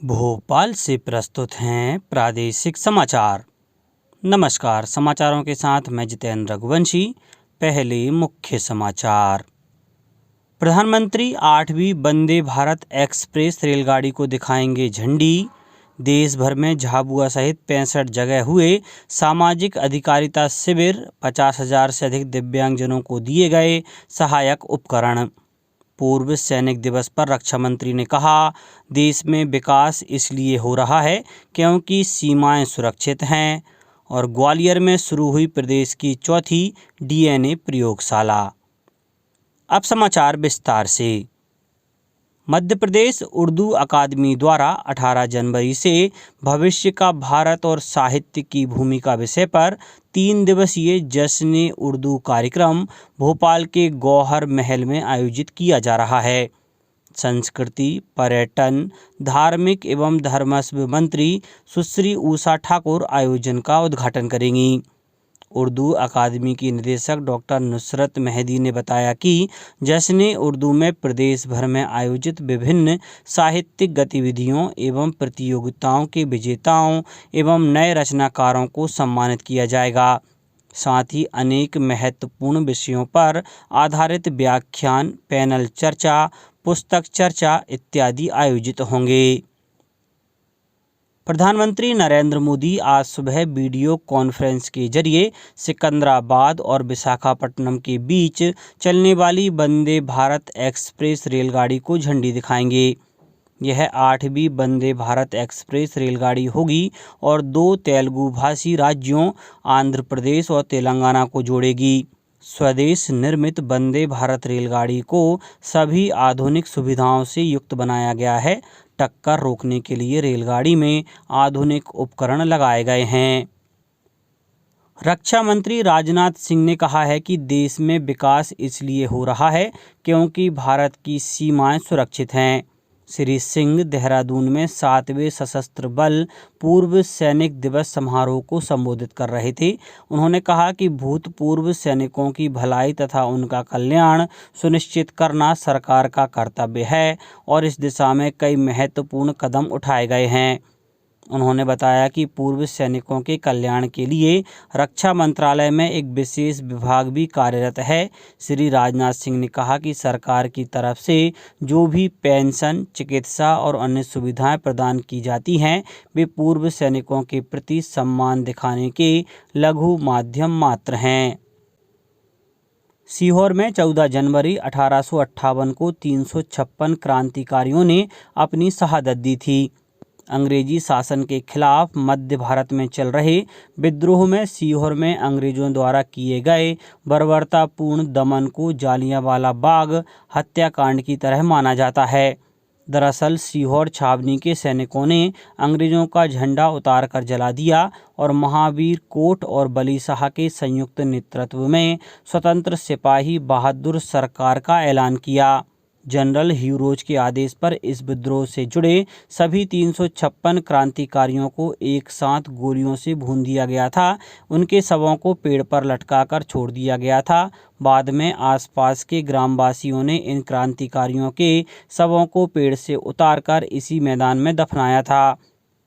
भोपाल से प्रस्तुत हैं प्रादेशिक समाचार। नमस्कार, समाचारों के साथ मैं जितेंद्र रघुवंशी। पहले मुख्य समाचार। प्रधानमंत्री 8वीं वंदे भारत एक्सप्रेस रेलगाड़ी को दिखाएंगे झंडी। देश भर में झाबुआ सहित 65 जगह हुए सामाजिक अधिकारिता शिविर। 50,000 से अधिक दिव्यांगजनों को दिए गए सहायक उपकरण। पूर्व सैनिक दिवस पर रक्षा मंत्री ने कहा, देश में विकास इसलिए हो रहा है क्योंकि सीमाएं सुरक्षित हैं। और ग्वालियर में शुरू हुई प्रदेश की चौथी डीएनए प्रयोगशाला। अब समाचार विस्तार से। मध्य प्रदेश उर्दू अकादमी द्वारा 18 जनवरी से भविष्य का भारत और साहित्य की भूमिका विषय पर 3 दिवसीय जश्न उर्दू कार्यक्रम भोपाल के गौहर महल में आयोजित किया जा रहा है। संस्कृति, पर्यटन, धार्मिक एवं धर्मस्व मंत्री सुश्री उषा ठाकुर आयोजन का उद्घाटन करेंगी। उर्दू अकादमी की निदेशक डॉक्टर नुसरत मेहदी ने बताया कि जश्न उर्दू में प्रदेश भर में आयोजित विभिन्न साहित्यिक गतिविधियों एवं प्रतियोगिताओं के विजेताओं एवं नए रचनाकारों को सम्मानित किया जाएगा। साथ ही अनेक महत्वपूर्ण विषयों पर आधारित व्याख्यान, पैनल चर्चा, पुस्तक चर्चा इत्यादि आयोजित होंगे। प्रधानमंत्री नरेंद्र मोदी आज सुबह वीडियो कॉन्फ्रेंस के जरिए सिकंदराबाद और विशाखापट्टनम के बीच चलने वाली वंदे भारत एक्सप्रेस रेलगाड़ी को झंडी दिखाएंगे। यह 8वीं वंदे भारत एक्सप्रेस रेलगाड़ी होगी और 2 तेलुगु भाषी राज्यों आंध्र प्रदेश और तेलंगाना को जोड़ेगी। स्वदेश निर्मित वंदे भारत रेलगाड़ी को सभी आधुनिक सुविधाओं से युक्त बनाया गया है। टक्कर रोकने के लिए रेलगाड़ी में आधुनिक उपकरण लगाए गए हैं। रक्षा मंत्री राजनाथ सिंह ने कहा है कि देश में विकास इसलिए हो रहा है क्योंकि भारत की सीमाएं सुरक्षित हैं। श्री सिंह देहरादून में 7वें सशस्त्र बल पूर्व सैनिक दिवस समारोह को संबोधित कर रहे थे। उन्होंने कहा कि भूतपूर्व सैनिकों की भलाई तथा उनका कल्याण सुनिश्चित करना सरकार का कर्तव्य है और इस दिशा में कई महत्वपूर्ण कदम उठाए गए हैं। उन्होंने बताया कि पूर्व सैनिकों के कल्याण के लिए रक्षा मंत्रालय में एक विशेष विभाग भी कार्यरत है। श्री राजनाथ सिंह ने कहा कि सरकार की तरफ से जो भी पेंशन, चिकित्सा और अन्य सुविधाएं प्रदान की जाती हैं, वे पूर्व सैनिकों के प्रति सम्मान दिखाने के लघु माध्यम मात्र हैं। सीहोर में 14 जनवरी 1858 को 356 क्रांतिकारियों ने अपनी शहादत दी थी। अंग्रेजी शासन के खिलाफ मध्य भारत में चल रहे विद्रोह में सीहोर में अंग्रेजों द्वारा किए गए बर्बरतापूर्ण दमन को जालियांवाला बाग हत्याकांड की तरह माना जाता है। दरअसल सीहोर छावनी के सैनिकों ने अंग्रेजों का झंडा उतार कर जला दिया और महावीर कोट और बली शाह के संयुक्त नेतृत्व में स्वतंत्र सिपाही बहादुर सरकार का ऐलान किया। जनरल ह्यूरोज के आदेश पर इस विद्रोह से जुड़े सभी 356 क्रांतिकारियों को एक साथ गोलियों से भून दिया गया था। उनके शवों को पेड़ पर लटकाकर छोड़ दिया गया था। बाद में आसपास के ग्रामवासियों ने इन क्रांतिकारियों के शवों को पेड़ से उतारकर इसी मैदान में दफनाया था।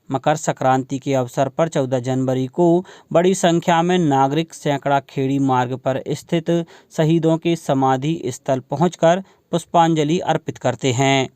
मकर संक्रांति के अवसर पर 14 जनवरी को बड़ी संख्या में नागरिक सैकड़ा खेड़ी मार्ग पर स्थित शहीदों के समाधि स्थल पहुंचकर पुष्पांजलि अर्पित करते हैं।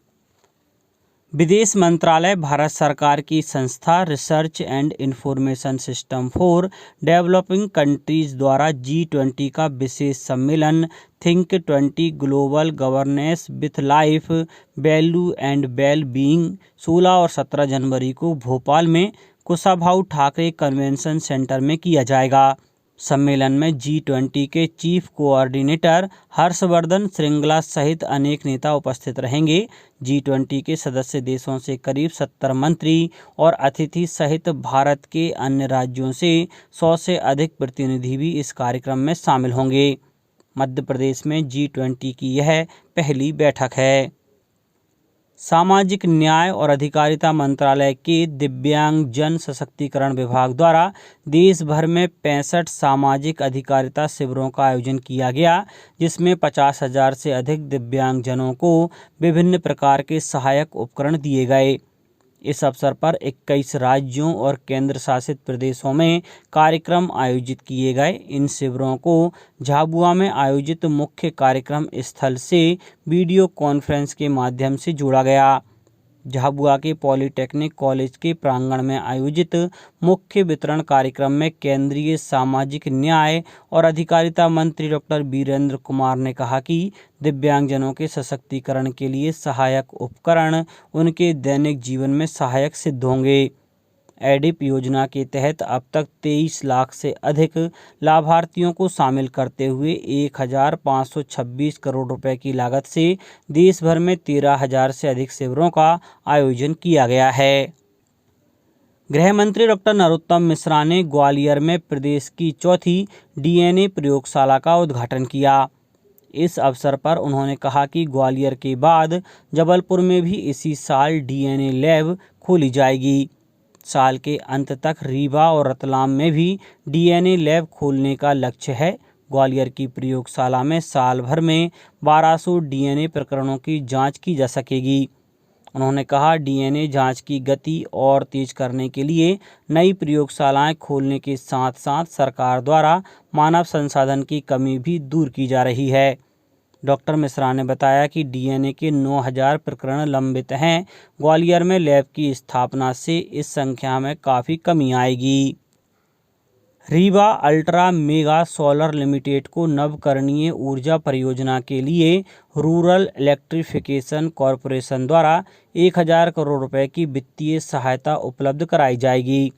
विदेश मंत्रालय भारत सरकार की संस्था research and information system for developing countries द्वारा G20 का विशेष सम्मेलन think 20 global governance with life value and well being 16 और 17 जनवरी को भोपाल में कुशाभाऊ ठाकरे कन्वेंशन सेंटर में किया जाएगा। सम्मेलन में G20 के चीफ कोऑर्डिनेटर हर्षवर्धन श्रृंगला सहित अनेक नेता उपस्थित रहेंगे। G20 के सदस्य देशों से करीब 70 मंत्री और अतिथि सहित भारत के अन्य राज्यों से 100 से अधिक प्रतिनिधि भी इस कार्यक्रम में शामिल होंगे। मध्य प्रदेश में G20 की यह पहली बैठक है। सामाजिक न्याय और अधिकारिता मंत्रालय के दिव्यांग जन सशक्तिकरण विभाग द्वारा देश भर में 65 सामाजिक अधिकारिता शिविरों का आयोजन किया गया, जिसमें 50,000 से अधिक दिव्यांगजनों को विभिन्न प्रकार के सहायक उपकरण दिए गए। इस अवसर पर 21 राज्यों और केंद्र शासित प्रदेशों में कार्यक्रम आयोजित किए गए। इन शिविरों को झाबुआ में आयोजित मुख्य कार्यक्रम स्थल से वीडियो कॉन्फ्रेंस के माध्यम से जोड़ा गया। झाबुआ के पॉलिटेक्निक कॉलेज के प्रांगण में आयोजित मुख्य वितरण कार्यक्रम में केंद्रीय सामाजिक न्याय और अधिकारिता मंत्री डॉक्टर वीरेंद्र कुमार ने कहा कि दिव्यांगजनों के सशक्तिकरण के लिए सहायक उपकरण उनके दैनिक जीवन में सहायक सिद्ध होंगे। एडिप योजना के तहत अब तक 23 लाख से अधिक लाभार्थियों को शामिल करते हुए 1526 करोड़ रुपए की लागत से देश भर में 13,000 से अधिक शिविरों का आयोजन किया गया है। गृह मंत्री डॉक्टर नरोत्तम मिश्रा ने ग्वालियर में प्रदेश की चौथी डीएनए प्रयोगशाला का उद्घाटन किया। इस अवसर पर उन्होंने कहा कि ग्वालियर के बाद जबलपुर में भी इसी साल डीएनए लैब खोली जाएगी। साल के अंत तक रीवा और रतलाम में भी डीएनए लैब खोलने का लक्ष्य है। ग्वालियर की प्रयोगशाला में साल भर में 1200 डीएनए प्रकरणों की जांच की जा सकेगी। उन्होंने कहा, डीएनए जांच की गति और तेज करने के लिए नई प्रयोगशालाएं खोलने के साथ साथ सरकार द्वारा मानव संसाधन की कमी भी दूर की जा रही है। डॉक्टर मिश्रा ने बताया कि डीएनए के 9,000 प्रकरण लंबित हैं। ग्वालियर में लैब की स्थापना से इस संख्या में काफ़ी कमी आएगी। Rewa ultra mega solar limited को नवकरणीय ऊर्जा परियोजना के लिए रूरल इलेक्ट्रिफिकेशन कॉरपोरेशन द्वारा 1,000 करोड़ रुपए की वित्तीय सहायता उपलब्ध कराई जाएगी।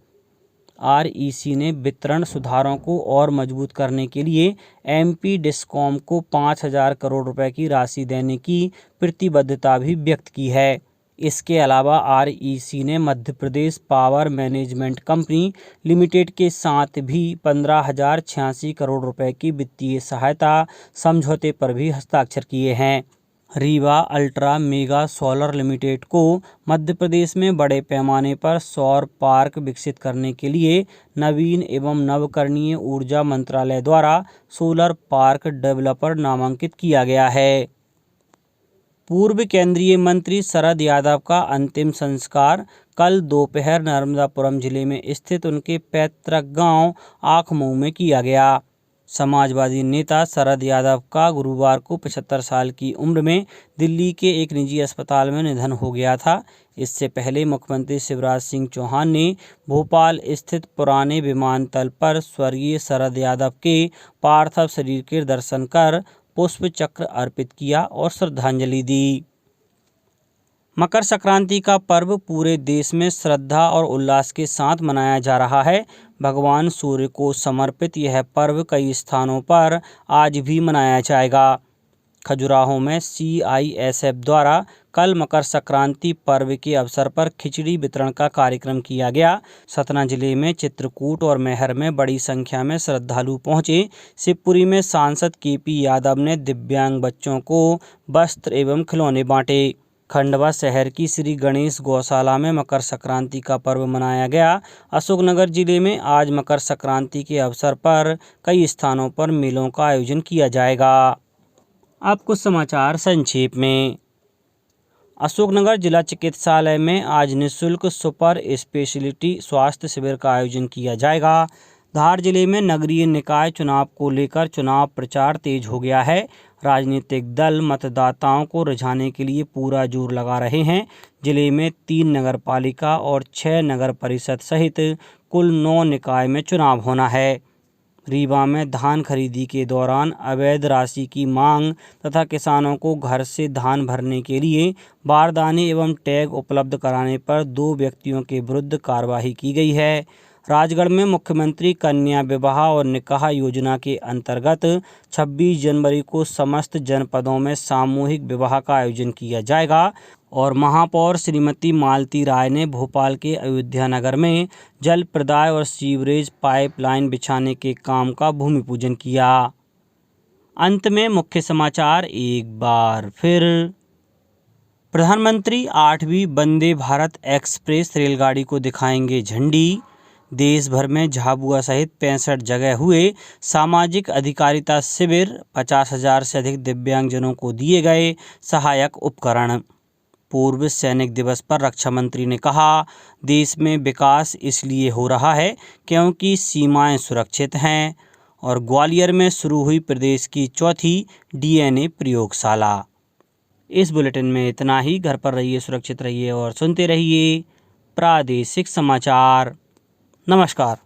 आरईसी ने वितरण सुधारों को और मजबूत करने के लिए एमपी डिस्कॉम को 5,000 करोड़ रुपए की राशि देने की प्रतिबद्धता भी व्यक्त की है। इसके अलावा आरईसी ने Madhya Pradesh power management company limited के साथ भी 15,086 करोड़ रुपए की वित्तीय सहायता समझौते पर भी हस्ताक्षर किए हैं। Rewa ultra mega solar limited को मध्य प्रदेश में बड़े पैमाने पर सौर पार्क विकसित करने के लिए नवीन एवं नवकरणीय ऊर्जा मंत्रालय द्वारा सोलर पार्क डेवलपर नामांकित किया गया है। पूर्व केंद्रीय मंत्री शरद यादव का अंतिम संस्कार कल दोपहर नर्मदापुरम जिले में स्थित उनके पैतृक गांव आखमऊ में किया गया। समाजवादी नेता शरद यादव का गुरुवार को 75 साल की उम्र में दिल्ली के एक निजी अस्पताल में निधन हो गया था। इससे पहले मुख्यमंत्री शिवराज सिंह चौहान ने भोपाल स्थित पुराने विमानतल पर स्वर्गीय शरद यादव के पार्थिव शरीर के दर्शन कर पुष्प चक्र अर्पित किया और श्रद्धांजलि दी। मकर संक्रांति का पर्व पूरे देश में श्रद्धा और उल्लास के साथ मनाया जा रहा है। भगवान सूर्य को समर्पित यह पर्व कई स्थानों पर आज भी मनाया जाएगा। खजुराहो में सीआईएसएफ द्वारा कल मकर संक्रांति पर्व के अवसर पर खिचड़ी वितरण का कार्यक्रम किया गया। सतना जिले में चित्रकूट और मैहर में बड़ी संख्या में श्रद्धालु पहुंचे। शिवपुरी में सांसद केपी यादव ने दिव्यांग बच्चों को वस्त्र एवं खिलौने बांटे। खंडवा शहर की श्री गणेश गौशाला में मकर संक्रांति का पर्व मनाया गया। अशोकनगर जिले में आज मकर संक्रांति के अवसर पर कई स्थानों पर मेलों का आयोजन किया जाएगा। अब कुछ समाचार संक्षेप में। अशोकनगर जिला चिकित्सालय में आज निःशुल्क सुपर स्पेशलिटी स्वास्थ्य शिविर का आयोजन किया जाएगा। धार जिले में नगरीय निकाय चुनाव को लेकर चुनाव प्रचार तेज हो गया है। राजनीतिक दल मतदाताओं को रिझाने के लिए पूरा जोर लगा रहे हैं। जिले में 3 नगरपालिका और 6 नगर परिषद सहित कुल 9 निकाय में चुनाव होना है। रीवा में धान खरीदी के दौरान अवैध राशि की मांग तथा किसानों को घर से धान भरने के लिए बारदाने एवं टैग उपलब्ध कराने पर 2 व्यक्तियों के विरुद्ध कार्रवाई की गई है। राजगढ़ में मुख्यमंत्री कन्या विवाह और निकाह योजना के अंतर्गत 26 जनवरी को समस्त जनपदों में सामूहिक विवाह का आयोजन किया जाएगा और महापौर श्रीमती मालती राय ने भोपाल के अयोध्या नगर में जल प्रदाय और सीवरेज पाइपलाइन बिछाने के काम का भूमि पूजन किया। अंत में मुख्य समाचार एक बार फिर। प्रधानमंत्री 8वीं वंदे भारत एक्सप्रेस रेलगाड़ी को दिखाएंगे झंडी। देश भर में झाबुआ सहित 65 जगह हुए सामाजिक अधिकारिता शिविर। 50,000 से अधिक दिव्यांगजनों को दिए गए सहायक उपकरण। पूर्व सैनिक दिवस पर रक्षा मंत्री ने कहा, देश में विकास इसलिए हो रहा है क्योंकि सीमाएं सुरक्षित हैं। और ग्वालियर में शुरू हुई प्रदेश की चौथी DNA प्रयोगशाला। इस बुलेटिन में इतना ही। घर पर रहिए, सुरक्षित रहिए और सुनते रहिए प्रादेशिक समाचार। नमस्कार।